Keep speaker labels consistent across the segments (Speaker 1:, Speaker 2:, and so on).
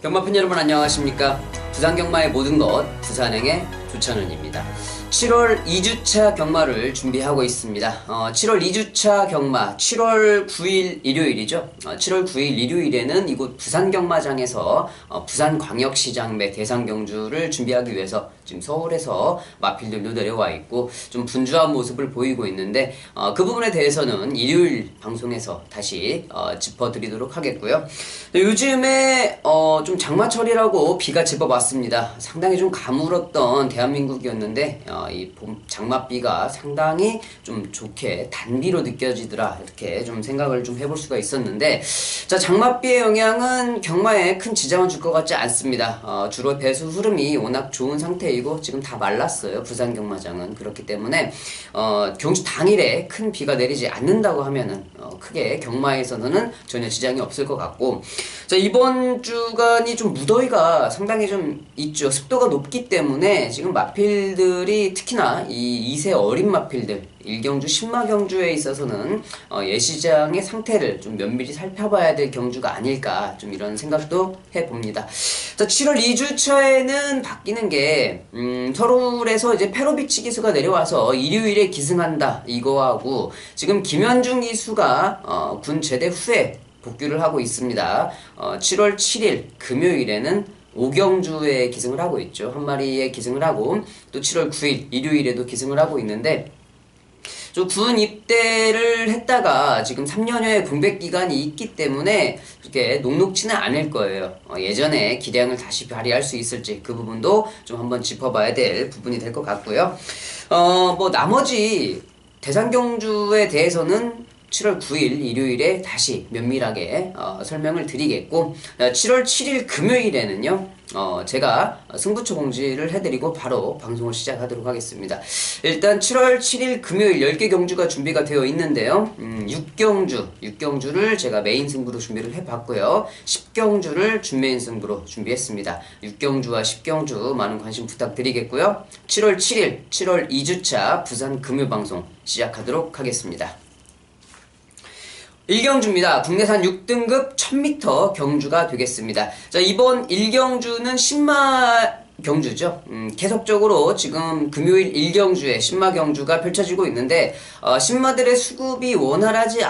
Speaker 1: 경마팬 여러분 안녕하십니까. 부산경마의 모든 것 부산행의 조찬훈입니다. 7월 2주차 경마를 준비하고 있습니다. 7월 2주차 경마 7월 9일 일요일이죠. 7월 9일 일요일에는 이곳 부산경마장에서 부산광역시장 매 대상경주를 준비하기 위해서 지금 서울에서 마필들도 내려와 있고 좀 분주한 모습을 보이고 있는데 그 부분에 대해서는 일요일 방송에서 다시 짚어드리도록 하겠고요. 요즘에 좀 장마철이라고 비가 제법 왔습니다. 상당히 좀 가물었던 대한민국이었는데 이 봄 장맛비가 상당히 좀 좋게 단비로 느껴지더라, 이렇게 좀 생각을 좀 해볼 수가 있었는데, 자, 장맛비의 영향은 경마에 큰 지장을 줄 것 같지 않습니다. 주로 배수 흐름이 워낙 좋은 상태이고 지금 다 말랐어요, 부산 경마장은. 그렇기 때문에 경주 당일에 큰 비가 내리지 않는다고 하면은 크게 경마에서는 전혀 지장이 없을 것 같고, 자, 이번 주간이 좀 무더위가 상당히 좀 있죠. 습도가 높기 때문에 지금 마필들이 특히나 이 2세 어린 마필들, 일경주, 신마경주에 있어서는 예시장의 상태를 좀 면밀히 살펴봐야 될 경주가 아닐까, 좀 이런 생각도 해봅니다. 자, 7월 2주차에는 바뀌는 게 서울에서 이제 페로비치 기수가 내려와서 일요일에 기승한다, 이거하고 지금 김현중 기수가 군 제대 후에 복귀를 하고 있습니다. 7월 7일 금요일에는 오경주에 기승을 하고 있죠. 한 마리에 기승을 하고 또 7월 9일 일요일에도 기승을 하고 있는데, 좀 군 입대를 했다가 지금 3년여의 공백 기간이 있기 때문에 이렇게 녹록지는 않을 거예요. 예전에 기량을 다시 발휘할 수 있을지 그 부분도 좀 한번 짚어봐야 될 부분이 될 것 같고요. 뭐 나머지 대상경주에 대해서는 7월 9일 일요일에 다시 면밀하게 설명을 드리겠고, 7월 7일 금요일에는요 제가 승부처 공지를 해드리고 바로 방송을 시작하도록 하겠습니다. 일단 7월 7일 금요일 10개 경주가 준비가 되어 있는데요, 6경주를 제가 메인 승부로 준비를 해봤고요, 10경주를 준메인 승부로 준비했습니다. 6경주와 10경주 많은 관심 부탁드리겠고요. 7월 7일 7월 2주차 부산 금요방송 시작하도록 하겠습니다. 1경주입니다. 국내산 6등급 1000m 경주가 되겠습니다. 자, 이번 1경주는 신마 경주죠. 계속적으로 지금 금요일 1경주에 신마 경주가 펼쳐지고 있는데, 신마들의 수급이 원활하지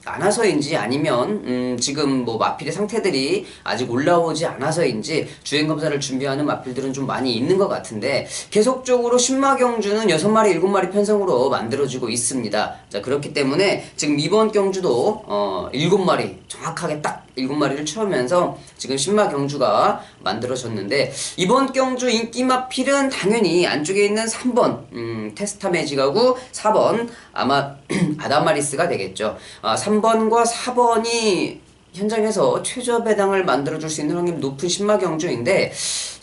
Speaker 1: 않아서인지 아니면 지금 뭐 마필의 상태들이 아직 올라오지 않아서인지 주행검사를 준비하는 마필들은 좀 많이 있는 것 같은데, 계속적으로 신마 경주는 6마리 7마리 편성으로 만들어지고 있습니다. 자, 그렇기 때문에 지금 이번 경주도 7마리 정확하게 딱 7마리를 채우면서 지금 신마 경주가 만들어졌는데, 이번 경주 인기 마필은 당연히 안쪽에 있는 3번 테스타 매직하고 4번 아마 아다마리스가 되겠죠. 3번과 4번이 현장에서 최저 배당을 만들어줄 수 있는 확률이 높은 신마 경주인데,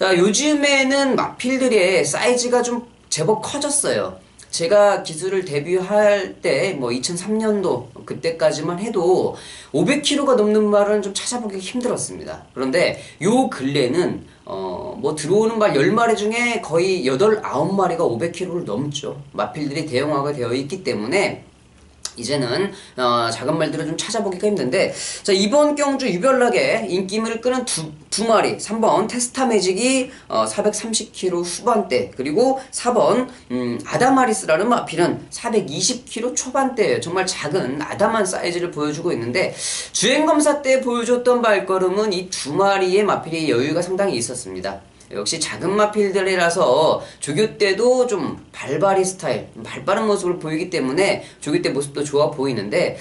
Speaker 1: 자, 요즘에는 마필들의 사이즈가 좀 제법 커졌어요. 제가 기술을 데뷔할 때 뭐 2003년도 그때까지만 해도 500kg가 넘는 말은 좀 찾아보기 힘들었습니다. 그런데 요 근래는 뭐 들어오는 말 10마리 중에 거의 8, 9마리가 500kg를 넘죠. 마필들이 대형화가 되어 있기 때문에 이제는 작은 말들을 좀 찾아보기가 힘든데, 자, 이번 경주 유별나게 인기를 끄는 두 마리, 3번 테스타 매직이 430kg 후반대, 그리고 4번 아다마리스라는 마필은 420kg 초반대예요. 정말 작은 아담한 사이즈를 보여주고 있는데, 주행검사 때 보여줬던 발걸음은 이 두 마리의 마필이 여유가 상당히 있었습니다. 역시 작은 마필들이라서 조교 때도 좀 발발이 스타일, 발빠른 모습을 보이기 때문에 조교 때 모습도 좋아 보이는데,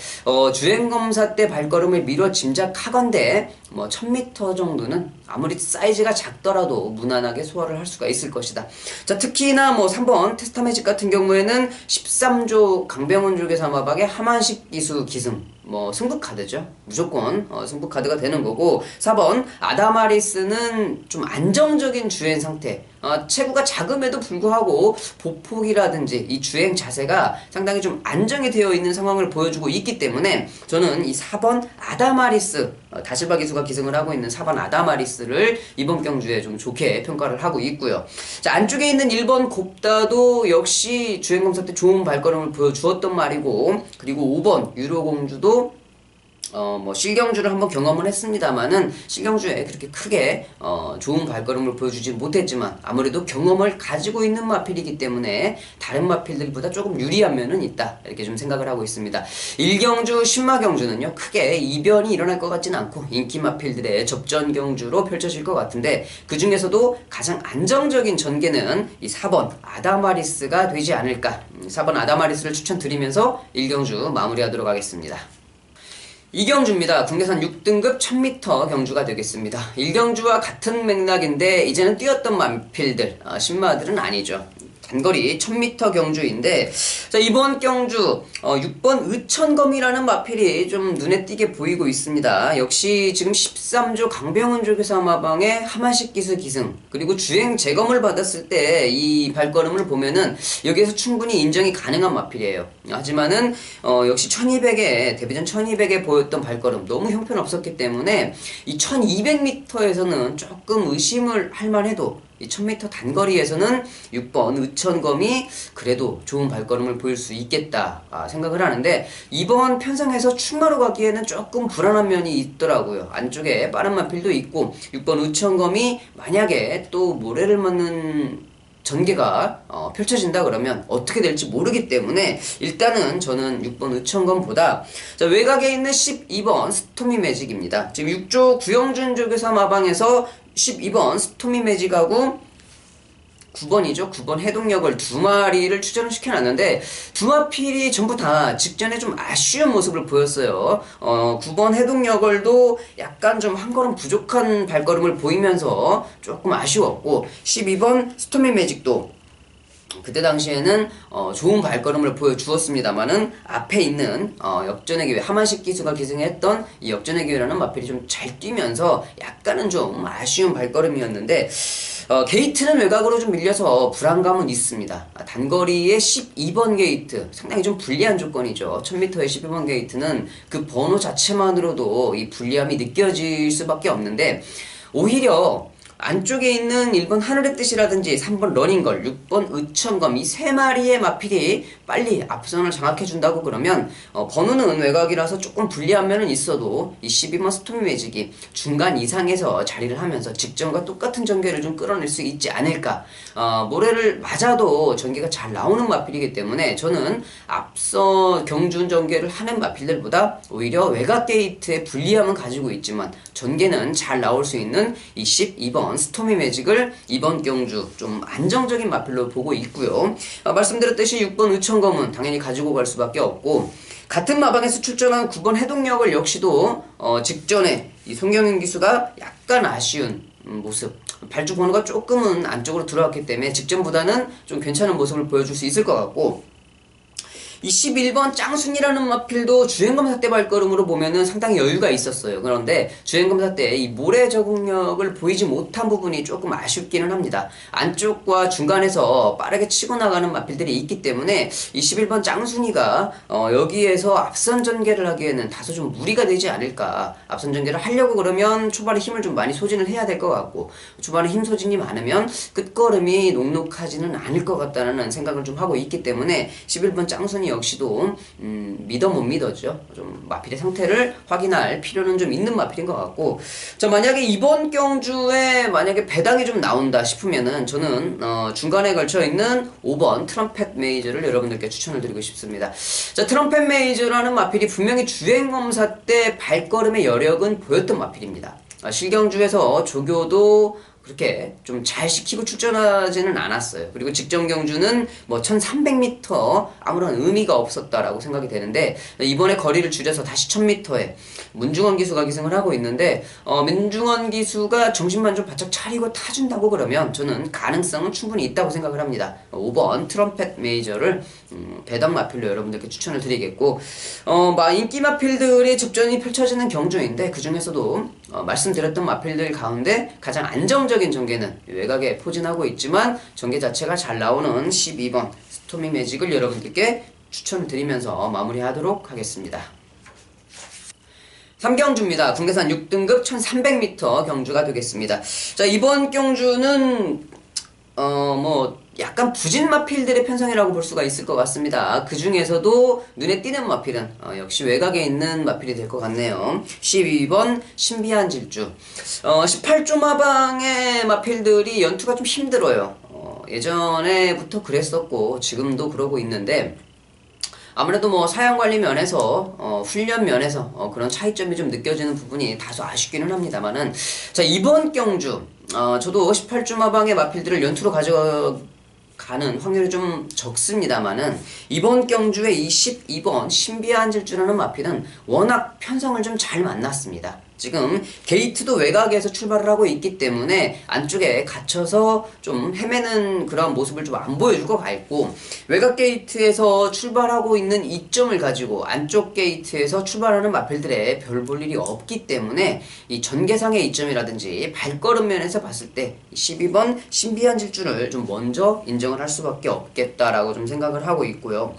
Speaker 1: 주행검사 때 발걸음을 미뤄 짐작하건대 뭐 1000m 정도는 아무리 사이즈가 작더라도 무난하게 소화를 할 수가 있을 것이다. 자, 특히나 뭐 3번 테스타 매직 같은 경우에는 13조 강병훈 조교사 마박의 하만식 기수 기승, 뭐 승부카드죠. 무조건 승부카드가 되는 거고, 4번 아다마리스는 좀 안정적인 주행 상태, 체구가 작음에도 불구하고 보폭이라든지 이 주행 자세가 상당히 좀 안정이 되어 있는 상황을 보여주고 있기 때문에 저는 이 4번 아다마리스, 다실바 기수가 기승을 하고 있는 4번 아다마리스를 이번 경주에 좀 좋게 평가를 하고 있고요. 자, 안쪽에 있는 1번 곱다도 역시 주행검사 때 좋은 발걸음을 보여주었던 말이고, 그리고 5번 유로공주도 뭐 실경주를 한번 경험을 했습니다만은 실경주에 그렇게 크게 좋은 발걸음을 보여주지 못했지만 아무래도 경험을 가지고 있는 마필이기 때문에 다른 마필들보다 조금 유리한 면은 있다 이렇게 좀 생각을 하고 있습니다. 일경주 신마경주는요 크게 이변이 일어날 것 같지는 않고 인기 마필들의 접전 경주로 펼쳐질 것 같은데 그 중에서도 가장 안정적인 전개는 이 4번 아다마리스가 되지 않을까. 4번 아다마리스를 추천드리면서 일경주 마무리하도록 하겠습니다. 이경주입니다. 국내산 6등급 1000m 경주가 되겠습니다. 1경주와 같은 맥락인데 이제는 뛰었던 마필들, 신마들은 아니죠. 단거리 1000m 경주인데 자, 이번 경주 6번 의천검이라는 마필이 좀 눈에 띄게 보이고 있습니다. 역시 지금 13조 강병훈 조교사 마방의 하마식 기수 기승 그리고 주행 재검을 받았을 때 이 발걸음을 보면은 여기에서 충분히 인정이 가능한 마필이에요. 하지만은 역시 1200에 데뷔전 1200에 보였던 발걸음 너무 형편없었기 때문에 이 1200m에서는 조금 의심을 할 만해도 이 1000m 단거리에서는 6번 의천검이 그래도 좋은 발걸음을 보일 수 있겠다 생각을 하는데 이번 편성에서 충마로 가기에는 조금 불안한 면이 있더라고요. 안쪽에 빠른 마필도 있고 6번 의천검이 만약에 또 모래를 맞는 전개가 펼쳐진다 그러면 어떻게 될지 모르기 때문에 일단은 저는 6번 의천검보다 자, 외곽에 있는 12번 스토미 매직입니다. 지금 6조 구영준 조교사 마방에서 12번 스토미 매직하고 9번이죠. 9번 해동력을 두 마리를 추천을 시켜놨는데 두 마필이 전부 다 직전에 좀 아쉬운 모습을 보였어요. 9번 해동력을도 약간 좀 한 걸음 부족한 발걸음을 보이면서 조금 아쉬웠고 12번 스토미 매직도 그때 당시에는 좋은 발걸음을 보여주었습니다만은 앞에 있는 역전의 기회 하만식 기수가 기승했던 이 역전의 기회라는 마필이 좀 잘 뛰면서 약간은 좀 아쉬운 발걸음이었는데 게이트는 외곽으로 좀 밀려서 불안감은 있습니다. 단거리의 12번 게이트 상당히 좀 불리한 조건이죠. 1000m의 12번 게이트는 그 번호 자체만으로도 이 불리함이 느껴질 수밖에 없는데 오히려 안쪽에 있는 1번 하늘의 뜻이라든지 3번 러닝걸, 6번 의천검 이 세 마리의 마필이 빨리 앞선을 장악해준다고 그러면 번호는 외곽이라서 조금 불리한 면은 있어도 이 12번 스토미 매직이 중간 이상에서 자리를 하면서 직전과 똑같은 전개를 좀 끌어낼 수 있지 않을까. 모래를 맞아도 전개가 잘 나오는 마필이기 때문에 저는 앞서 경준 전개를 하는 마필들보다 오히려 외곽 게이트의 불리함은 가지고 있지만 전개는 잘 나올 수 있는 이 12번 스토미 매직을 이번 경주 좀 안정적인 마필로 보고 있고요. 말씀드렸듯이 6번 의천검은 당연히 가지고 갈 수밖에 없고 같은 마방에서 출전한 9번 해동력을 역시도 직전에 이 송경윤 기수가 약간 아쉬운 모습 발주 번호가 조금은 안쪽으로 들어왔기 때문에 직전보다는 좀 괜찮은 모습을 보여줄 수 있을 것 같고 이 11번 짱순이라는 마필도 주행검사 때 발걸음으로 보면은 상당히 여유가 있었어요. 그런데 주행검사 때 이 모래 적응력을 보이지 못한 부분이 조금 아쉽기는 합니다. 안쪽과 중간에서 빠르게 치고 나가는 마필들이 있기 때문에 이 11번 짱순이가 여기에서 앞선 전개를 하기에는 다소 좀 무리가 되지 않을까. 앞선 전개를 하려고 그러면 초반에 힘을 좀 많이 소진을 해야 될 것 같고 초반에 힘 소진이 많으면 끝걸음이 녹록하지는 않을 것 같다는 생각을 좀 하고 있기 때문에 11번 짱순이 역시도 믿어 못 믿어죠. 좀 마필의 상태를 확인할 필요는 좀 있는 마필인 것 같고 자 만약에 이번 경주에 만약에 배당이 좀 나온다 싶으면은 저는 중간에 걸쳐 있는 5번 트럼펫 메이저를 여러분들께 추천을 드리고 싶습니다. 자 트럼펫 메이저라는 마필이 분명히 주행검사 때 발걸음의 여력은 보였던 마필입니다. 실경주에서 조교도 그렇게 좀 잘 시키고 출전하지는 않았어요. 그리고 직전 경주는 뭐 1300m 아무런 의미가 없었다라고 생각이 되는데 이번에 거리를 줄여서 다시 1000m에 문중원 기수가 기승을 하고 있는데 문중원 기수가 정신만 좀 바짝 차리고 타준다고 그러면 저는 가능성은 충분히 있다고 생각을 합니다. 5번 트럼펫 메이저를 배당 마필로 여러분들께 추천을 드리겠고 인기 마필들의 접전이 펼쳐지는 경주인데 그 중에서도 말씀드렸던 마필들 가운데 가장 안정적인 전개는 외곽에 포진하고 있지만 전개 자체가 잘 나오는 12번 스토미 매직을 여러분들께 추천을 드리면서 마무리하도록 하겠습니다. 3경주입니다. 국내산 6등급 1300m 경주가 되겠습니다. 자 이번 경주는 약간 부진 마필들의 편성이라고 볼 수가 있을 것 같습니다. 그 중에서도 눈에 띄는 마필은 역시 외곽에 있는 마필이 될 것 같네요. 12번 신비한 질주. 18조 마방의 마필들이 연투가 좀 힘들어요. 예전에부터 그랬었고 지금도 그러고 있는데 아무래도 뭐 사양관리 면에서 훈련 면에서 그런 차이점이 좀 느껴지는 부분이 다소 아쉽기는 합니다만은 자 이번 경주 저도 18주 마방의 마필들을 연투로 가져가는 확률이 좀 적습니다만은 이번 경주의 이 12번 신비한 질주라는 마필은 워낙 편성을 좀 잘 만났습니다. 지금 게이트도 외곽에서 출발을 하고 있기 때문에 안쪽에 갇혀서 좀 헤매는 그런 모습을 좀 안 보여줄 것 같고 외곽 게이트에서 출발하고 있는 이점을 가지고 안쪽 게이트에서 출발하는 마필들의 별 볼 일이 없기 때문에 이 전개상의 이점이라든지 발걸음 면에서 봤을 때 12번 신비한 질주를 좀 먼저 인정을 할 수밖에 없겠다라고 좀 생각을 하고 있고요.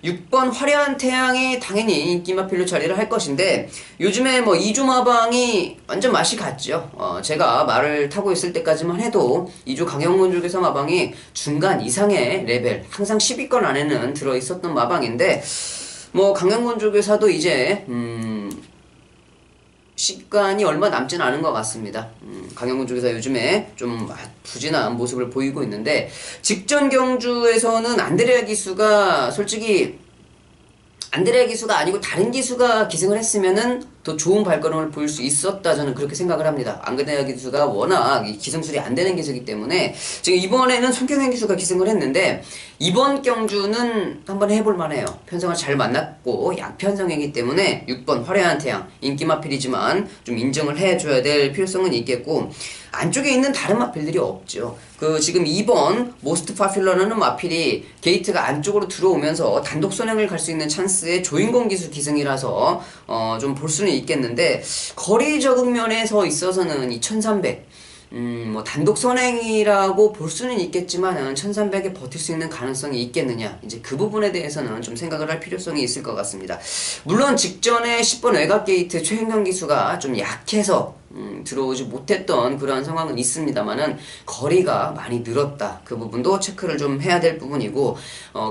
Speaker 1: 6번 화려한 태양이 당연히 인기 마필로 자리를 할 것인데 요즘에 뭐 2조 마방이 완전 맛이 갔죠. 제가 말을 타고 있을 때까지만 해도 2조 강영문조교사 마방이 중간 이상의 레벨 항상 10위권 안에는 들어있었던 마방인데 뭐 강영문조교사도 이제 시간이 얼마 남지는 않은 것 같습니다. 강영문 쪽에서 요즘에 좀 부진한 모습을 보이고 있는데 직전 경주에서는 안드레아 기수가 솔직히 안드레아 기수가 아니고 다른 기수가 기승을 했으면은 더 좋은 발걸음을 보일 수 있었다 저는 그렇게 생각을 합니다. 안드레아 기수가 워낙 기승술이 안 되는 기수이기 때문에 지금 이번에는 손경현 기수가 기승을 했는데 이번 경주는 한번 해볼 만해요. 편성을 잘 만났고 약편성이기 때문에 6번 화려한 태양 인기 마필이지만 좀 인정을 해줘야 될 필요성은 있겠고 안쪽에 있는 다른 마필들이 없죠. 그 지금 2번 모스트 파퓰러라는 마필이 게이트가 안쪽으로 들어오면서 단독 선행을 갈 수 있는 찬스의 조인공 기수 기승이라서 좀 볼 수는 있겠는데 거리 적응 면에서 있어서는 이 1300 뭐 단독 선행이라고 볼 수는 있겠지만은 1300에 버틸 수 있는 가능성이 있겠느냐 이제 그 부분에 대해서는 좀 생각을 할 필요성이 있을 것 같습니다. 물론 직전에 10번 외곽 게이트 최행경 기수가 좀 약해서 들어오지 못했던 그러한 상황은 있습니다만은 거리가 많이 늘었다 그 부분도 체크를 좀 해야 될 부분이고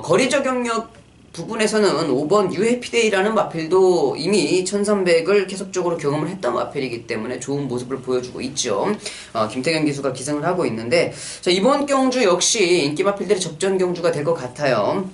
Speaker 1: 거리 적용력 부분에서는 5번 유해피데이라는 마필도 이미 1300을 계속적으로 경험을 했던 마필이기 때문에 좋은 모습을 보여주고 있죠. 김태경 기수가 기승을 하고 있는데 자, 이번 경주 역시 인기 마필들의 접전 경주가 될 것 같아요.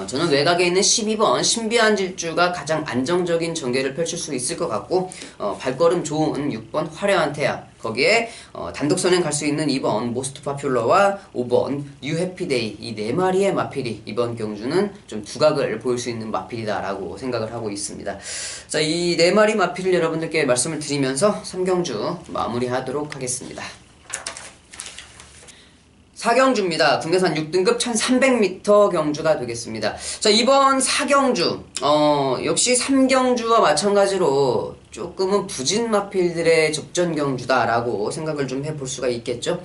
Speaker 1: 저는 외곽에 있는 12번 신비한 질주가 가장 안정적인 전개를 펼칠 수 있을 것 같고 발걸음 좋은 6번 화려한 태양 거기에 단독 선행 갈 수 있는 2번 모스트 파퓰러와 5번 뉴 해피데이 이 네 마리의 마필이 이번 경주는 좀 두각을 보일 수 있는 마필이다라고 생각을 하고 있습니다. 자, 이 네 마리 마필을 여러분들께 말씀을 드리면서 3경주 마무리하도록 하겠습니다. 4경주입니다. 국내산 6등급 1300m 경주가 되겠습니다. 자, 이번 4경주, 역시 3경주와 마찬가지로 조금은 부진 마필들의 접전 경주다라고 생각을 좀 해볼 수가 있겠죠.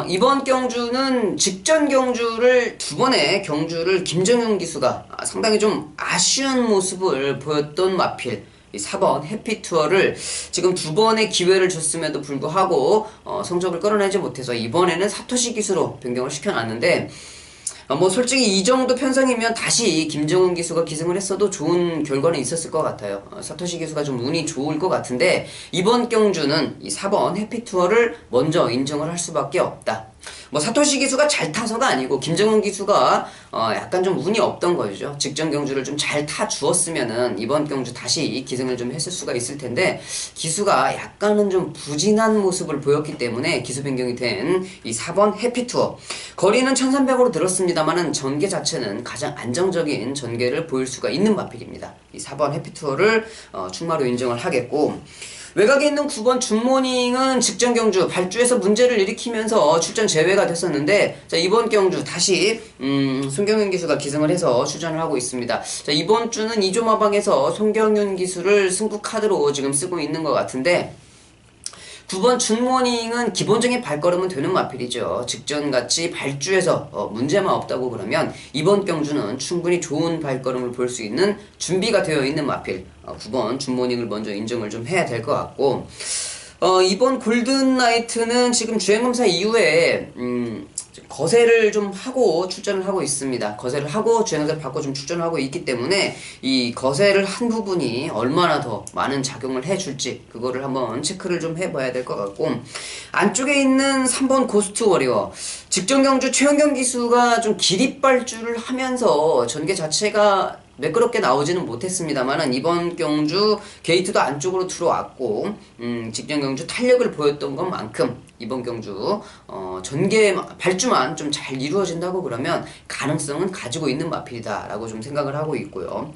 Speaker 1: 이번 경주는 직전 경주를 두 번의 경주를 김정용 기수가 상당히 좀 아쉬운 모습을 보였던 마필. 4번 해피투어를 지금 두 번의 기회를 줬음에도 불구하고 성적을 끌어내지 못해서 이번에는 사토시 기수로 변경을 시켜놨는데 뭐 솔직히 이 정도 편성이면 다시 김정은 기수가 기승을 했어도 좋은 결과는 있었을 것 같아요. 사토시 기수가 좀 운이 좋을 것 같은데 이번 경주는 이 4번 해피투어를 먼저 인정을 할 수밖에 없다. 뭐 사토시 기수가 잘 타서가 아니고 김정은 기수가 약간 좀 운이 없던 거죠. 직전 경주를 좀 잘 타 주었으면은 이번 경주 다시 기승을 좀 했을 수가 있을 텐데 기수가 약간은 좀 부진한 모습을 보였기 때문에 기수 변경이 된 이 4번 해피투어 거리는 1300으로 늘었습니다만은 전개 자체는 가장 안정적인 전개를 보일 수가 있는 마필입니다. 이 4번 해피투어를 충마로 인정을 하겠고 외곽에 있는 9번 줌모닝은 직전 경주 발주에서 문제를 일으키면서 출전 제외가 됐었는데 자, 이번 경주 다시 손경윤 기수가 기승을 해서 출전을 하고 있습니다. 자, 이번 주는 2조 마방에서 손경윤 기수를 승부 카드로 지금 쓰고 있는 것 같은데 9번 줌모닝은 기본적인 발걸음은 되는 마필이죠. 직전같이 발주에서 문제만 없다고 그러면 이번 경주는 충분히 좋은 발걸음을 볼 수 있는 준비가 되어 있는 마필 9번 줌모닝을 먼저 인정을 좀 해야 될 것 같고 이번 골든나이트는 지금 주행검사 이후에 거세를 좀 하고 출전을 하고 있습니다. 거세를 하고 주행검사를 받고 좀 출전을 하고 있기 때문에 이 거세를 한 부분이 얼마나 더 많은 작용을 해줄지 그거를 한번 체크를 좀 해봐야 될 것 같고, 안쪽에 있는 3번 고스트 워리어 직전 경주 최연경 기수가 좀 기립발주를 하면서 전개 자체가 매끄럽게 나오지는 못했습니다만은 이번 경주 게이트도 안쪽으로 들어왔고 직전 경주 탄력을 보였던 것만큼 이번 경주 전개 발주만 좀 잘 이루어진다고 그러면 가능성은 가지고 있는 마필이다 라고 좀 생각을 하고 있고요.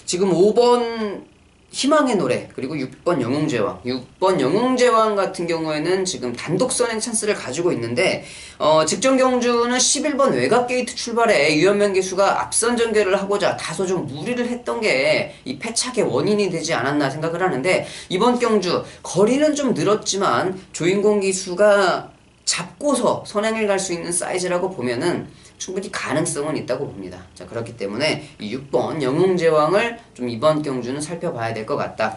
Speaker 1: 지금 5번 희망의 노래, 그리고 6번 영웅제왕. 6번 영웅제왕 같은 경우에는 지금 단독 선행 찬스를 가지고 있는데, 직전 경주는 11번 외곽 게이트 출발에 유현명 기수가 앞선 전개를 하고자 다소 좀 무리를 했던 게 이 패착의 원인이 되지 않았나 생각을 하는데, 이번 경주 거리는 좀 늘었지만 조인공 기수가 잡고서 선행을 갈 수 있는 사이즈라고 보면은 충분히 가능성은 있다고 봅니다. 자, 그렇기 때문에 이 6번 영웅제왕을 좀 이번 경주는 살펴봐야 될 것 같다.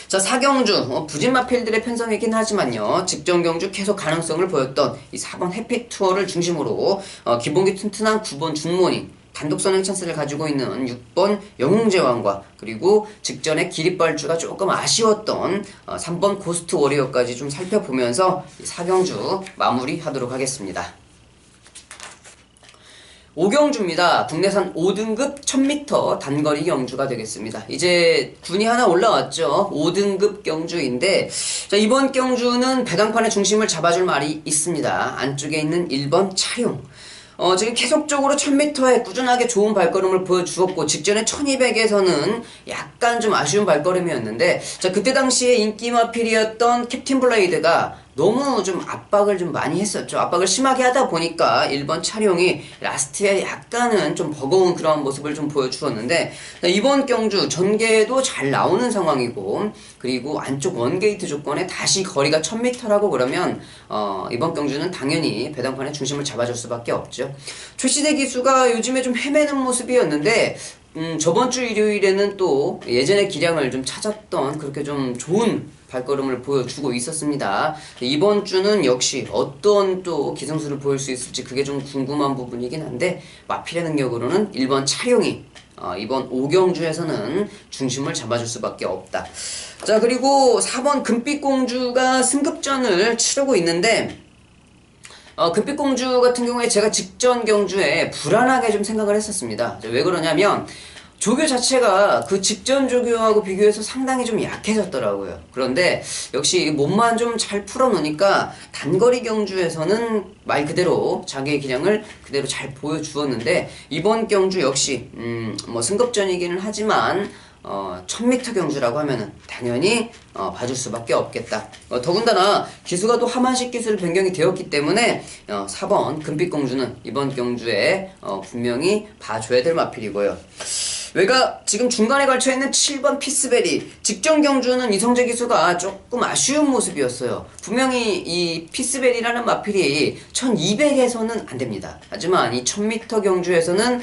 Speaker 1: 자, 4경주 부진마필들의 편성이긴 하지만요, 직전 경주 계속 가능성을 보였던 이 4번 해피투어를 중심으로 기본기 튼튼한 9번 중모닝, 단독 선행 찬스를 가지고 있는 6번 영웅제왕과, 그리고 직전에 기립발주가 조금 아쉬웠던 3번 고스트 워리어까지 좀 살펴보면서 4경주 마무리하도록 하겠습니다. 5경주입니다. 국내산 5등급 1000m 단거리 경주가 되겠습니다. 이제 군이 하나 올라왔죠. 5등급 경주인데, 자, 이번 경주는 배당판의 중심을 잡아줄 말이 있습니다. 안쪽에 있는 1번 차룡. 지금 계속적으로 1000m에 꾸준하게 좋은 발걸음을 보여주었고, 직전에 1200에서는 약간 좀 아쉬운 발걸음이었는데, 자, 그때 당시에 인기 마필이었던 캡틴 블레이드가 너무 좀 압박을 좀 많이 했었죠. 압박을 심하게 하다 보니까 1번 차룡이 라스트에 약간은 좀 버거운 그런 모습을 좀 보여주었는데, 이번 경주 전개도 잘 나오는 상황이고, 그리고 안쪽 원게이트 조건에 다시 거리가 1000m라고 그러면 이번 경주는 당연히 배당판의 중심을 잡아줄 수밖에 없죠. 최시대 기수가 요즘에 좀 헤매는 모습이었는데, 저번주 일요일에는 또 예전의 기량을 좀 찾았던 그렇게 좀 좋은 발걸음을 보여주고 있었습니다. 이번 주는 역시 어떤 또 기승수를 보일 수 있을지 그게 좀 궁금한 부분이긴 한데, 마필의 능력으로는 1번 차룡이 이번 5경주에서는 중심을 잡아줄 수밖에 없다. 자, 그리고 4번 금빛공주가 승급전을 치르고 있는데, 금빛공주 같은 경우에 제가 직전 경주에 불안하게 좀 생각을 했었습니다. 왜 그러냐면 조교 자체가 그 직전 조교하고 비교해서 상당히 좀 약해졌더라고요. 그런데 역시 몸만 좀 잘 풀어놓으니까 단거리 경주에서는 말 그대로 자기의 기량을 그대로 잘 보여주었는데, 이번 경주 역시 뭐 승급전이기는 하지만 1000m 경주라고 하면은 당연히 봐줄 수밖에 없겠다. 더군다나 기수가 또 하만식 기술 변경이 되었기 때문에 4번 금빛공주는 이번 경주에 분명히 봐줘야 될 마필이고요. 외가 지금 중간에 걸쳐있는 7번 피스베리, 직전 경주는 이성재 기수가 조금 아쉬운 모습이었어요. 분명히 이 피스베리라는 마필이 1200에서는 안됩니다. 하지만 이 1000m 경주에서는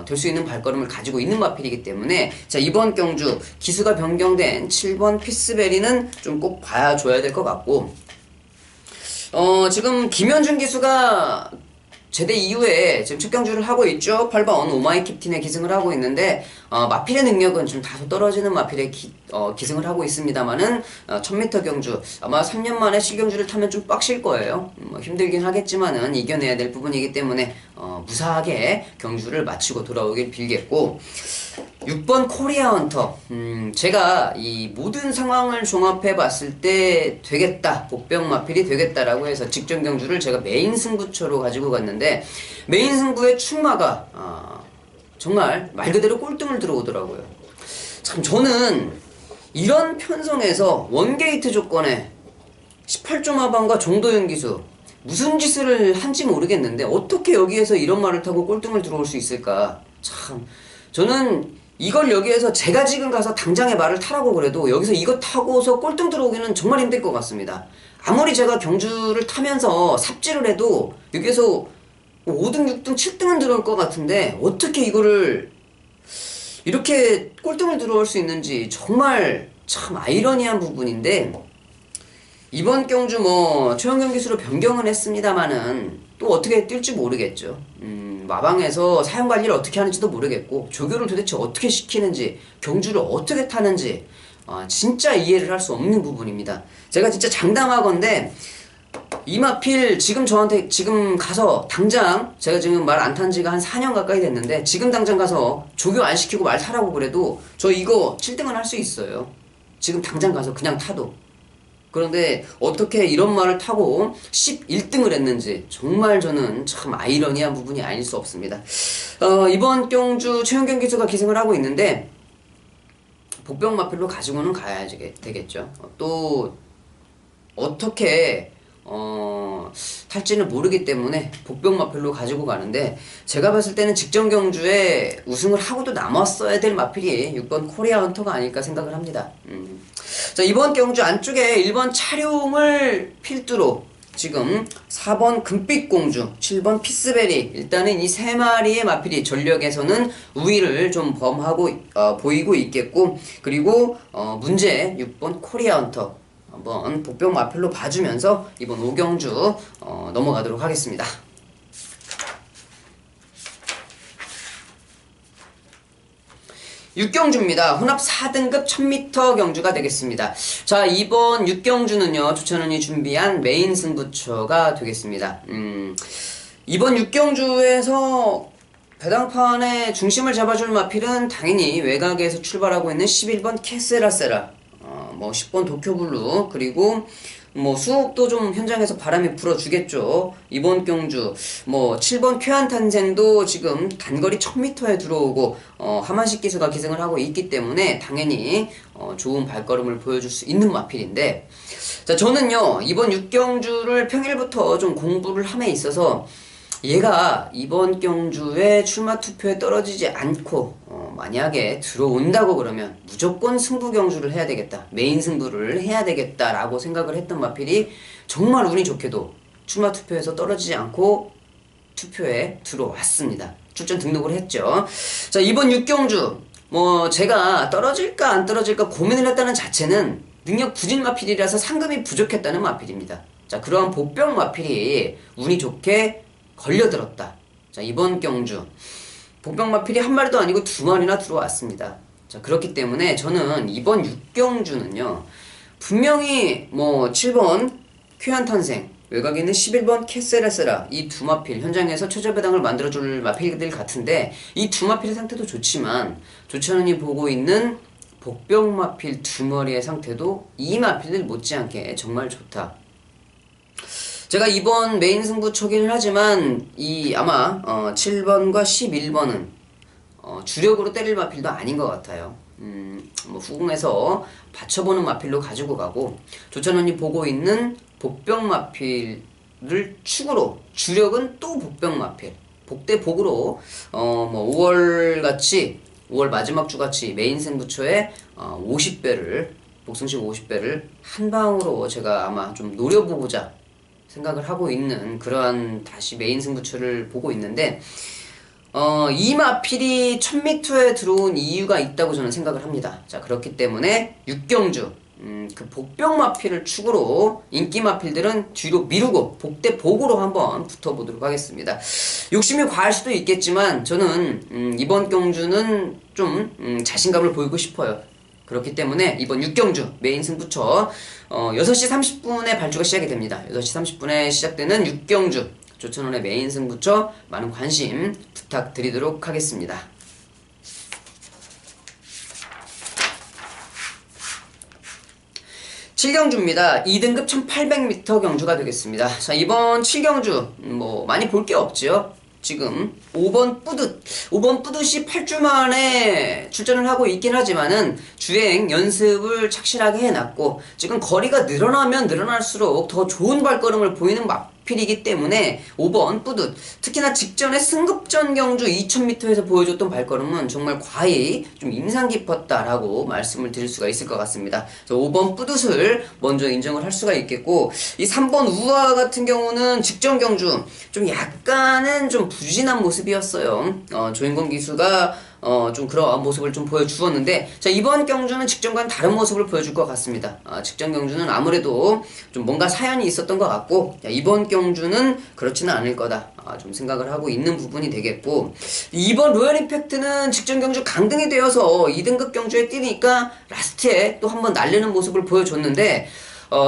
Speaker 1: 될 수 있는 발걸음을 가지고 있는 마필이기 때문에, 자, 이번 경주 기수가 변경된 7번 피스베리는 좀 꼭 봐줘야 될 것 같고, 지금 김현준 기수가 제대 이후에 지금 첫 경주를 하고 있죠. 8번 오마이 캡틴에 기승을 하고 있는데, 마필의 능력은 좀 다소 떨어지는 마필에 기승을 하고 있습니다만은 1000m 경주 아마 3년 만에 실경주를 타면 좀 빡실 거예요. 힘들긴 하겠지만은 이겨내야 될 부분이기 때문에 무사하게 경주를 마치고 돌아오길 빌겠고, 6번 코리아 헌터. 제가 이 모든 상황을 종합해 봤을 때 되겠다, 복병 마필이 되겠다라고 해서 직전 경주를 제가 메인 승부처로 가지고 갔는데, 메인 승부의 충마가 정말 말 그대로 꼴등을 들어오더라고요. 참, 저는 이런 편성에서 원게이트 조건에 18점 하반과 정도현 기수 무슨 짓을 한지 모르겠는데 어떻게 여기에서 이런 말을 타고 꼴등을 들어올 수 있을까. 참, 저는 이걸 여기에서 제가 지금 가서 당장에 말을 타라고 그래도 여기서 이거 타고서 꼴등 들어오기는 정말 힘들 것 같습니다. 아무리 제가 경주를 타면서 삽질을 해도 여기에서 5등, 6등, 7등은 들어올 것 같은데 어떻게 이거를 이렇게 꼴등을 들어올 수 있는지 정말 참 아이러니한 부분인데, 이번 경주 뭐 최원경 기수로 변경은 했습니다마는 또 어떻게 뛸지 모르겠죠. 마방에서 사용 관리를 어떻게 하는지도 모르겠고 조교를 도대체 어떻게 시키는지 경주를 어떻게 타는지 진짜 이해를 할 수 없는 부분입니다. 제가 진짜 장담하건대 이마필 지금 저한테 지금 가서 당장 제가 지금 말 안 탄 지가 한 4년 가까이 됐는데 지금 당장 가서 조교 안 시키고 말 타라고 그래도 저 이거 7등은 할 수 있어요. 지금 당장 가서 그냥 타도. 그런데 어떻게 이런 말을 타고 11등을 했는지 정말 저는 참 아이러니한 부분이 아닐 수 없습니다. 이번 경주 최원경 기수가 기승을 하고 있는데 복병마필로 가지고는 가야 되겠죠. 또 어떻게 탈지는 모르기 때문에 복병마필로 가지고 가는데 제가 봤을 때는 직전 경주에 우승을 하고도 남았어야 될 마필이 6번 코리아 헌터가 아닐까 생각을 합니다. 자, 이번 경주 안쪽에 1번 차룡을 필두로 지금 4번 금빛공주, 7번 피스베리 일단은 이 세 마리의 마필이 전력에서는 우위를 좀 범하고 보이고 있겠고 그리고 문제 6번 코리아 헌터 한번 복병 마필로 봐주면서 이번 5경주 넘어가도록 하겠습니다. 6경주입니다. 혼합 4등급 1000m 경주가 되겠습니다. 자, 이번 6경주는요, 조찬훈이 준비한 메인 승부처가 되겠습니다. 이번 6경주에서 배당판의 중심을 잡아줄 마필은 당연히 외곽에서 출발하고 있는 11번 캐세라세라, 10번 도쿄블루, 그리고 수업도 좀 현장에서 바람이 불어주겠죠. 이번 경주 7번 쾌한탄생도 지금 단거리 1000m에 들어오고 하만식 기수가 기승을 하고 있기 때문에 당연히 좋은 발걸음을 보여줄 수 있는 마필인데, 자, 저는요 이번 6경주를 평일부터 좀 공부를 함에 있어서 얘가 이번 경주에 출마 투표에 떨어지지 않고 만약에 들어온다고 그러면 무조건 승부 경주를 해야 되겠다, 메인 승부를 해야 되겠다라고 생각을 했던 마필이 정말 운이 좋게도 출마 투표에서 떨어지지 않고 투표에 들어왔습니다. 출전 등록을 했죠. 자, 이번 6경주 제가 떨어질까 안 떨어질까 고민을 했다는 자체는 능력 부진 마필이라서 상금이 부족했다는 마필입니다. 자, 그러한 복병 마필이 운이 좋게 걸려들었다. 자, 이번 경주 복병마필이 한 마리도 아니고 두 마리나 들어왔습니다. 자, 그렇기 때문에 저는 이번 6경주는요 분명히 7번 쾌한탄생, 외곽에 있는 11번 캐세라세라 이 두 마필 현장에서 최저배당을 만들어줄 마필들 같은데 이 두 마필의 상태도 좋지만 조찬훈이 보고 있는 복병마필 두 마리의 상태도 이 마필들 못지않게 정말 좋다. 제가 이번 메인 승부처기는 하지만 아마 7번과 11번은 주력으로 때릴 마필도 아닌 것 같아요. 후궁에서 받쳐보는 마필로 가지고 가고 조찬훈이 보고 있는 복병 마필을 축으로 주력은 또 복병 마필 복대 복으로 5월 마지막 주같이 메인 승부처에 50배를 복승식 50배를 한 방으로 제가 아마 좀 노려보고자 생각을 하고 있는 그러한 다시 메인 승부처를 보고 있는데 이 마필이 1000m에 들어온 이유가 있다고 저는 생각을 합니다. 자, 그렇기 때문에 6경주 그 복병 마필을 축으로 인기 마필들은 뒤로 미루고 복대 복으로 한번 붙어보도록 하겠습니다. 욕심이 과할 수도 있겠지만 저는 이번 경주는 좀 자신감을 보이고 싶어요. 그렇기 때문에 이번 6경주 메인 승부처 6시 30분에 발주가 시작이 됩니다. 6시 30분에 시작되는 6경주 조찬훈의 메인 승부처 많은 관심 부탁드리도록 하겠습니다. 7경주입니다. 2등급 1800m 경주가 되겠습니다. 자, 이번 7경주 많이 볼 게 없죠. 지금 5번 뿌듯이 8주 만에 출전을 하고 있긴 하지만은 주행 연습을 착실하게 해놨고 지금 거리가 늘어나면 늘어날수록 더 좋은 발걸음을 보이는 마필이기 때문에 5번 뿌듯. 특히나 직전에 승급전 경주 2000m에서 보여줬던 발걸음은 정말 과히 좀 인상 깊었다라고 말씀을 드릴 수가 있을 것 같습니다. 5번 뿌듯을 먼저 인정을 할 수가 있겠고, 이 3번 우아 같은 경우는 직전 경주 좀 약간은 좀 부진한 모습이었어요. 조인권 기수가 좀 그러한 모습을 좀 보여주었는데, 자, 이번 경주는 직전과는 다른 모습을 보여줄 것 같습니다. 직전 경주는 아무래도 좀 뭔가 사연이 있었던 것 같고, 자, 이번 경주는 그렇지는 않을 거다. 좀 생각을 하고 있는 부분이 되겠고, 이번 로열 임팩트는 직전 경주 강등이 되어서 2등급 경주에 뛰니까 라스트에 또 한번 날리는 모습을 보여줬는데,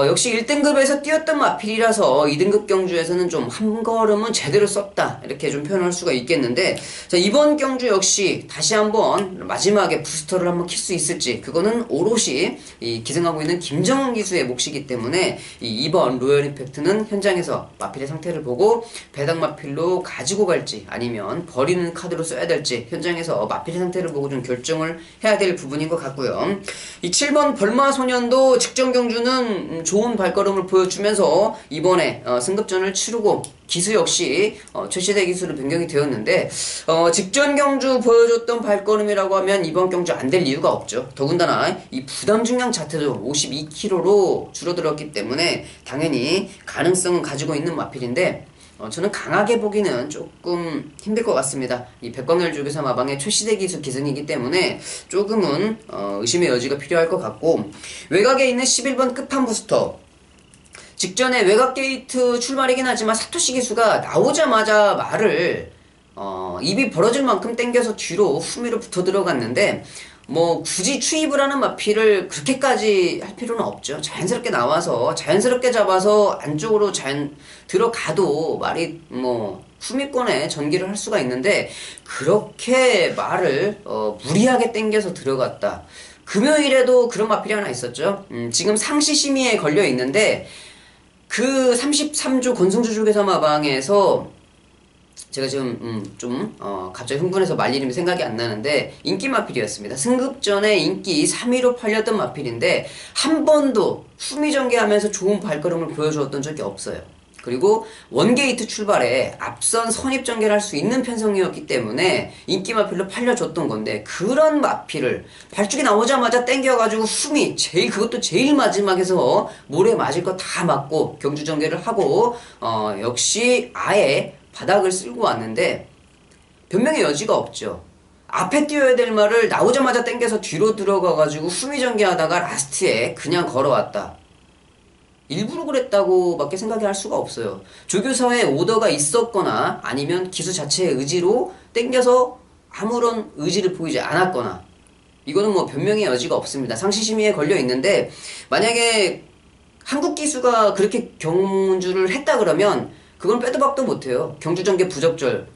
Speaker 1: 역시 1등급에서 뛰었던 마필이라서 2등급 경주에서는 좀 한 걸음은 제대로 썼다, 이렇게 좀 표현할 수가 있겠는데, 자, 이번 경주 역시 다시 한번 마지막에 부스터를 한번 킬 수 있을지, 그거는 오롯이 이 기승하고 있는 김정은 기수의 몫이기 때문에 이번 로열 임팩트는 현장에서 마필의 상태를 보고 배당 마필로 가지고 갈지 아니면 버리는 카드로 써야 될지 현장에서 마필의 상태를 보고 좀 결정을 해야 될 부분인 것 같고요. 이 7번 벌마소년도 직전 경주는 좋은 발걸음을 보여주면서 이번에 승급전을 치르고 기수 역시 최시대 기수로 변경이 되었는데, 직전 경주 보여줬던 발걸음이라고 하면 이번 경주 안 될 이유가 없죠. 더군다나 이 부담 중량 자체도 52kg로 줄어들었기 때문에 당연히 가능성은 가지고 있는 마필인데, 저는 강하게 보기는 조금 힘들 것 같습니다. 이 백광열 조교사 마방의 최시대 기수 기승이기 때문에 조금은 의심의 여지가 필요할 것 같고, 외곽에 있는 11번 끝판 부스터, 직전에 외곽 게이트 출발이긴 하지만 사토시 기수가 나오자마자 말을 입이 벌어질 만큼 당겨서 뒤로 후미로 붙어 들어갔는데, 뭐 굳이 추입을 하는 마필을 그렇게까지 할 필요는 없죠. 자연스럽게 나와서 자연스럽게 잡아서 안쪽으로 들어가도 말이 뭐 후미권에 전기를 할 수가 있는데, 그렇게 말을 무리하게 당겨서 들어갔다. 금요일에도 그런 마필이 하나 있었죠. 지금 상시 심의에 걸려 있는데, 그 33조 권승주 조교사 마방에서 제가 지금 갑자기 흥분해서 말 이름이 생각이 안 나는데, 인기 마필이었습니다. 승급전에 인기 3위로 팔렸던 마필인데 한 번도 후미 전개하면서 좋은 발걸음을 보여주었던 적이 없어요. 그리고 원게이트 출발에 앞선 선입 전개를 할 수 있는 편성이었기 때문에 인기 마필로 팔려줬던 건데, 그런 마필을 발주기 나오자마자 땡겨가지고 후미 그것도 제일 마지막에서 모래 맞을 거 다 맞고 경주 전개를 하고 역시 아예 바닥을 쓸고 왔는데 변명의 여지가 없죠. 앞에 뛰어야 될 말을 나오자마자 땡겨서 뒤로 들어가가지고 후미 전개하다가 라스트에 그냥 걸어왔다. 일부러 그랬다고 밖에 생각이 할 수가 없어요. 조교사의 오더가 있었거나 아니면 기수 자체의 의지로 땡겨서 아무런 의지를 보이지 않았거나, 이거는 뭐 변명의 여지가 없습니다. 상시심의에 걸려 있는데, 만약에 한국 기수가 그렇게 경주를 했다 그러면 그건 빼도 박도 못해요. 경주전개 부적절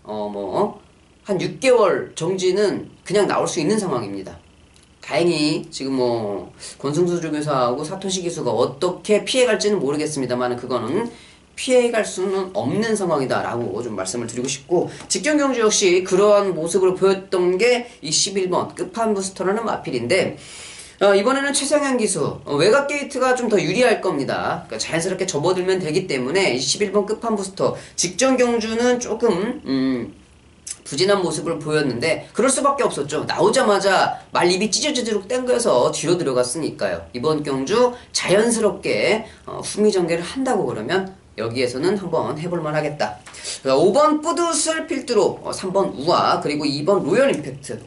Speaker 1: 한 6개월 정지는 그냥 나올 수 있는 상황입니다. 다행히 지금 뭐 권승수 조교사하고 사토시 기수가 어떻게 피해갈지는 모르겠습니다만, 그거는 피해갈 수는 없는 상황이다라고 좀 말씀을 드리고 싶고, 직전 경주 역시 그러한 모습을 보였던 게 이 11번 끝판 부스터라는 마필인데, 이번에는 최상현 기수 외곽 게이트가 좀 더 유리할 겁니다. 그러니까 자연스럽게 접어들면 되기 때문에 이 11번 끝판 부스터 직전 경주는 조금 부진한 모습을 보였는데 그럴 수밖에 없었죠. 나오자마자 말입이 찢어지도록 당겨서 뒤로 들어갔으니까요. 이번 경주 자연스럽게 후미 전개를 한다고 그러면 여기에서는 한번 해볼만 하겠다. 5번 뿌듯을 필두로 3번 우아, 그리고 2번 로열 임팩트,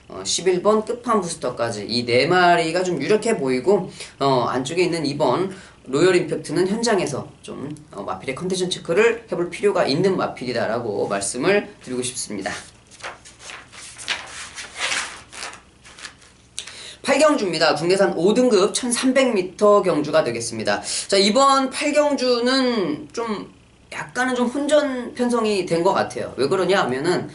Speaker 1: 11번 끝판 부스터까지 이 4마리가 좀 유력해 보이고, 안쪽에 있는 2번 로열 임팩트는 현장에서 좀 마필의 컨디션 체크를 해볼 필요가 있는 마필이다라고 말씀을 드리고 싶습니다. 8경주입니다. 국내산 5등급 1300m 경주가 되겠습니다. 자, 이번 8경주는 좀 약간은 좀 혼전 편성이 된 것 같아요. 왜 그러냐 하면은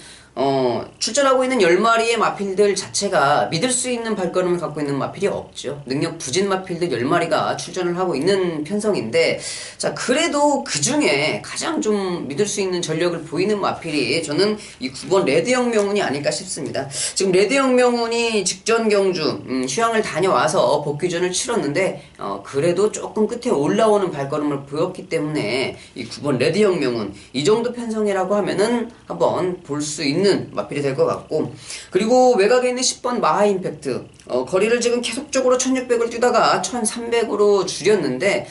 Speaker 1: 출전하고 있는 10마리의 마필들 자체가 믿을 수 있는 발걸음을 갖고 있는 마필이 없죠. 능력 부진 마필들 10마리가 출전을 하고 있는 편성인데, 자, 그래도 그 중에 가장 좀 믿을 수 있는 전력을 보이는 마필이 저는 이 9번 레드형 명운이 아닐까 싶습니다. 지금 레드형 명운이 직전 경주, 휴양을 다녀와서 복귀전을 치렀는데, 그래도 조금 끝에 올라오는 발걸음을 보였기 때문에 이 9번 레드형 명운, 이 정도 편성이라고 하면은 한번 볼 수 있는 마필이 될 것 같고, 그리고 외곽에 있는 10번 마하 임팩트, 거리를 지금 계속적으로 1600을 뛰다가 1300으로 줄였는데,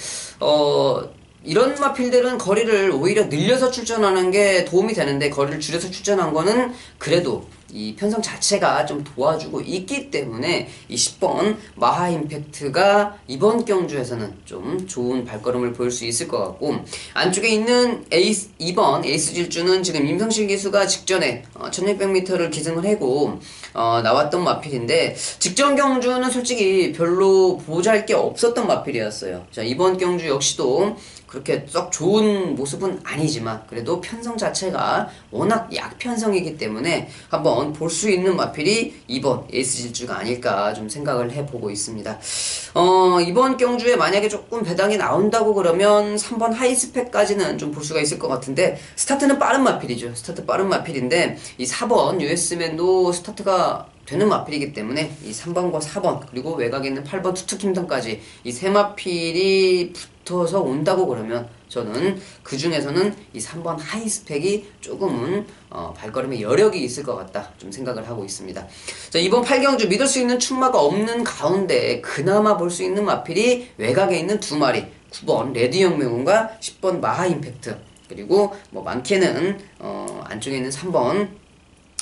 Speaker 1: 이런 마필들은 거리를 오히려 늘려서 출전하는 게 도움이 되는데, 거리를 줄여서 출전한 거는 그래도 이 편성 자체가 좀 도와주고 있기 때문에 이 10번 마하 임팩트가 이번 경주에서는 좀 좋은 발걸음을 보일 수 있을 것 같고, 안쪽에 있는 에이스 2번 에이스 질주는 지금 임성실 기수가 직전에 1600m를 기승을 하고 나왔던 마필인데, 직전 경주는 솔직히 별로 보잘 게 없었던 마필이었어요. 자, 이번 경주 역시도 그렇게 썩 좋은 모습은 아니지만 그래도 편성 자체가 워낙 약편성이기 때문에 한번 볼 수 있는 마필이 이번 에이스 질주가 아닐까 좀 생각을 해보고 있습니다. 이번 경주에 만약에 조금 배당이 나온다고 그러면 3번 하이스펙까지는 좀 볼 수가 있을 것 같은데, 스타트는 빠른 마필이죠. 스타트 빠른 마필인데 이 4번 US맨도 스타트가 되는 마필이기 때문에 이 3번과 4번 그리고 외곽에 있는 8번 투투킴성까지 이 세 마필이 붙어서 온다고 그러면 저는 그 중에서는 이 3번 하이스펙이 조금은 발걸음에 여력이 있을 것 같다 좀 생각을 하고 있습니다. 자, 이번 8경주 믿을 수 있는 출마가 없는 가운데 그나마 볼 수 있는 마필이 외곽에 있는 두 마리, 9번 레드형 명운과 10번 마하 임팩트, 그리고 뭐 많게는 안쪽에 있는 3번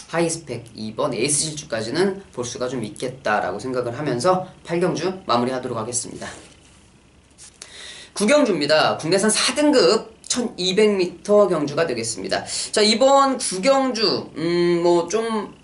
Speaker 1: 하이스펙, 2번 에이스 질주까지는 볼 수가 좀 있겠다라고 생각을 하면서 8경주 마무리하도록 하겠습니다. 9경주입니다. 국내산 4등급 1200m 경주가 되겠습니다. 자, 이번 9경주 뭐 좀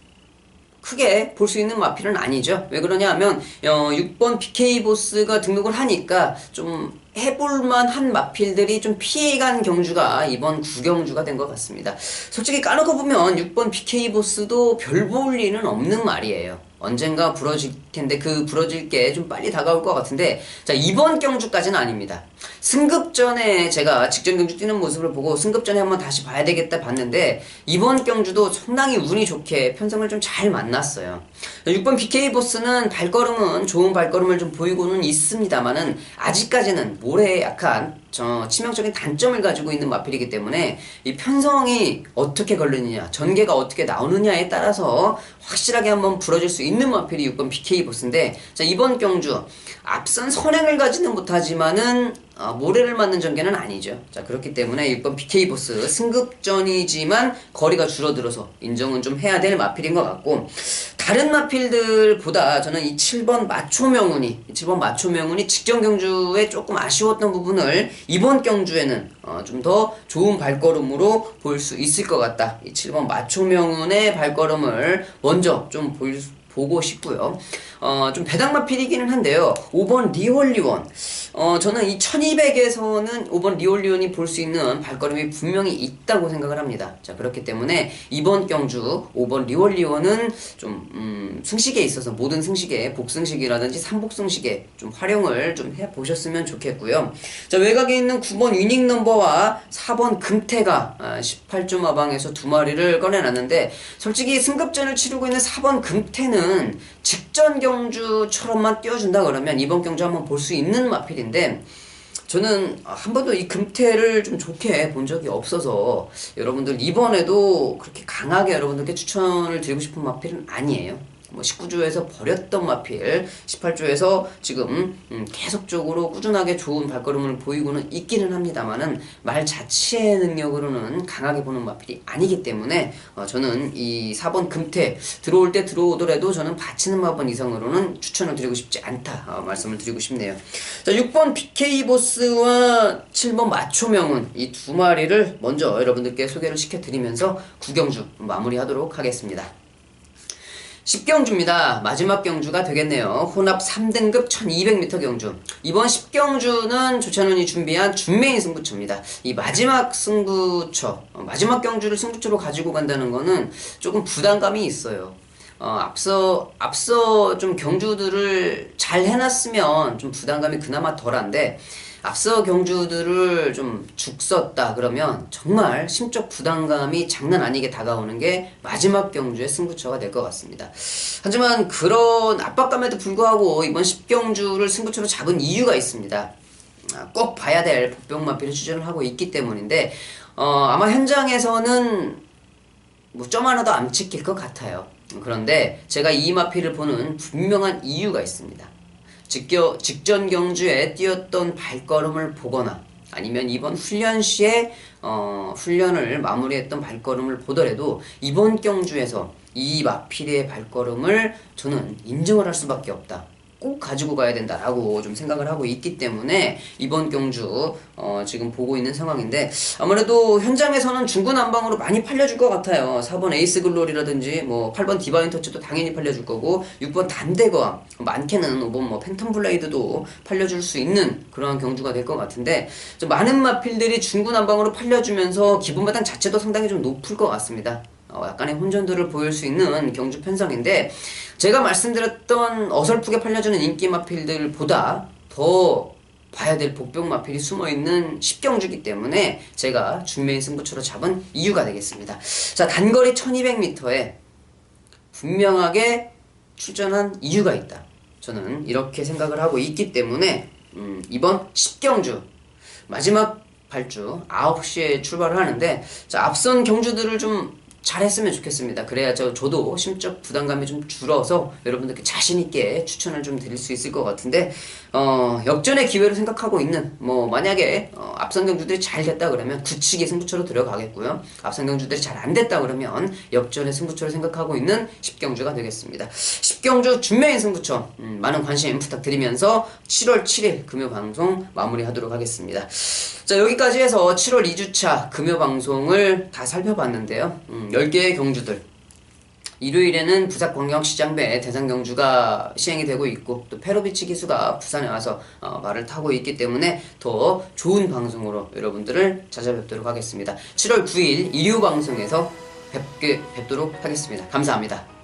Speaker 1: 크게 볼 수 있는 마필은 아니죠. 왜 그러냐 하면 6번 BK보스가 등록을 하니까 좀 해볼만 한 마필들이 좀 피해간 경주가 이번 9경주가 된 것 같습니다. 솔직히 까놓고 보면 6번 BK보스도 별 볼 리는 없는 말이에요. 언젠가 부러질 텐데 그 부러질 게 좀 빨리 다가올 것 같은데, 자, 이번 경주까지는 아닙니다. 승급전에 제가 직전 경주 뛰는 모습을 보고 승급전에 한번 다시 봐야 되겠다 봤는데, 이번 경주도 상당히 운이 좋게 편성을 좀 잘 만났어요. 6번 BK보스는 발걸음은 좋은 발걸음을 좀 보이고는 있습니다만은 아직까지는 모래에 약한 치명적인 단점을 가지고 있는 마필이기 때문에 이 편성이 어떻게 걸리느냐, 전개가 어떻게 나오느냐에 따라서 확실하게 한번 부러질 수 있는 마필이 6번 BK보스인데, 자, 이번 경주 앞선 선행을 가지는 못하지만은 모래를 맞는 전개는 아니죠. 자, 그렇기 때문에 6번 BK보스 승급전이지만 거리가 줄어들어서 인정은 좀 해야 될 마필인 것 같고, 다른 마필들보다 저는 이 7번 마초명운이 직전 경주에 조금 아쉬웠던 부분을 이번 경주에는 좀 더 좋은 발걸음으로 볼 수 있을 것 같다. 이 7번 마초명운의 발걸음을 먼저 좀 보고 싶고요. 좀 배당 마필이기는 한데요. 5번 리홀리원. 저는 이 1200에서는 5번 리홀리원이 볼 수 있는 발걸음이 분명히 있다고 생각을 합니다. 자, 그렇기 때문에 이번 경주 5번 리홀리원은 좀 승식에 있어서 모든 승식에 복승식이라든지 삼복승식에 좀 활용을 좀 해보셨으면 좋겠고요. 자, 외곽에 있는 9번 위닝 넘버와 4번 금태가 18조 마방에서 두 마리를 꺼내놨는데, 솔직히 승급전을 치르고 있는 4번 금태는 직전 경주처럼만 띄워준다 그러면 이번 경주 한번 볼 수 있는 마필인데, 저는 한 번도 이 금태를 좀 좋게 본 적이 없어서 여러분들 이번에도 그렇게 강하게 여러분들께 추천을 드리고 싶은 마필은 아니에요. 뭐 19조에서 버렸던 마필, 18조에서 지금 계속적으로 꾸준하게 좋은 발걸음을 보이고는 있기는 합니다만은 말 자체의 능력으로는 강하게 보는 마필이 아니기 때문에 저는 이 4번 금태 들어올 때 들어오더라도 저는 받치는 마번 이상으로는 추천을 드리고 싶지 않다 말씀을 드리고 싶네요. 자, 6번 BK보스와 7번 마초명운, 이 두 마리를 먼저 여러분들께 소개를 시켜드리면서 9경주 마무리하도록 하겠습니다. 10경주입니다. 마지막 경주가 되겠네요. 혼합 3등급 1200m 경주. 이번 10경주는 조찬훈이 준비한 준메인 승부처입니다. 이 마지막 승부처, 마지막 경주를 승부처로 가지고 간다는 거는 조금 부담감이 있어요. 앞서 좀 경주들을 잘 해놨으면 좀 부담감이 그나마 덜한데, 앞서 경주들을 좀 죽 썼다 그러면 정말 심적 부담감이 장난 아니게 다가오는 게 마지막 경주의 승부처가 될 것 같습니다. 하지만 그런 압박감에도 불구하고 이번 10경주를 승부처로 잡은 이유가 있습니다. 꼭 봐야 될 복병마필을 추천을 하고 있기 때문인데, 아마 현장에서는 뭐 점 하나도 안 찍힐 것 같아요. 그런데 제가 이 마필을 보는 분명한 이유가 있습니다. 직전 경주에 뛰었던 발걸음을 보거나 아니면 이번 훈련 시에 훈련을 마무리했던 발걸음을 보더라도 이번 경주에서 이 마필의 발걸음을 저는 인정을 할 수밖에 없다. 꼭 가지고 가야 된다라고 좀 생각을 하고 있기 때문에 이번 경주 지금 보고 있는 상황인데, 아무래도 현장에서는 중구난방으로 많이 팔려줄 것 같아요. 4번 에이스 글로리라든지 뭐 8번 디바인 터치도 당연히 팔려줄 거고, 6번 단대거함, 많게는 5번 뭐 팬텀 블레이드도 팔려줄 수 있는 그런 경주가 될 것 같은데, 좀 많은 마필들이 중구난방으로 팔려주면서 기본마당 자체도 상당히 좀 높을 것 같습니다. 약간의 혼전도를 보일 수 있는 경주 편성인데, 제가 말씀드렸던 어설프게 팔려주는 인기 마필들보다 더 봐야 될 복병 마필이 숨어있는 10경주이기 때문에 제가 준메인 승부처로 잡은 이유가 되겠습니다. 자, 단거리 1200m에 분명하게 출전한 이유가 있다. 저는 이렇게 생각을 하고 있기 때문에 이번 10경주 마지막 발주 9시에 출발을 하는데, 자, 앞선 경주들을 좀 잘했으면 좋겠습니다. 그래야 저도 심적 부담감이 좀 줄어서 여러분들께 자신있게 추천을 좀 드릴 수 있을 것 같은데, 역전의 기회로 생각하고 있는, 만약에 앞선 경주들이 잘 됐다 그러면 굳히기 승부처로 들어가겠고요. 앞선 경주들이 잘 안 됐다 그러면 역전의 승부처로 생각하고 있는 10경주가 되겠습니다. 10경주 준메인 승부처, 많은 관심 부탁드리면서 7월 7일 금요 방송 마무리하도록 하겠습니다. 자, 여기까지 해서 7월 2주차 금요 방송을 다 살펴봤는데요. 10개의 경주들, 일요일에는 부산광역시장배 대상경주가 시행이 되고 있고, 또 페로비치 기수가 부산에 와서 말을 타고 있기 때문에 더 좋은 방송으로 여러분들을 찾아뵙도록 하겠습니다. 7월 9일 일요 방송에서 뵙도록 하겠습니다. 감사합니다.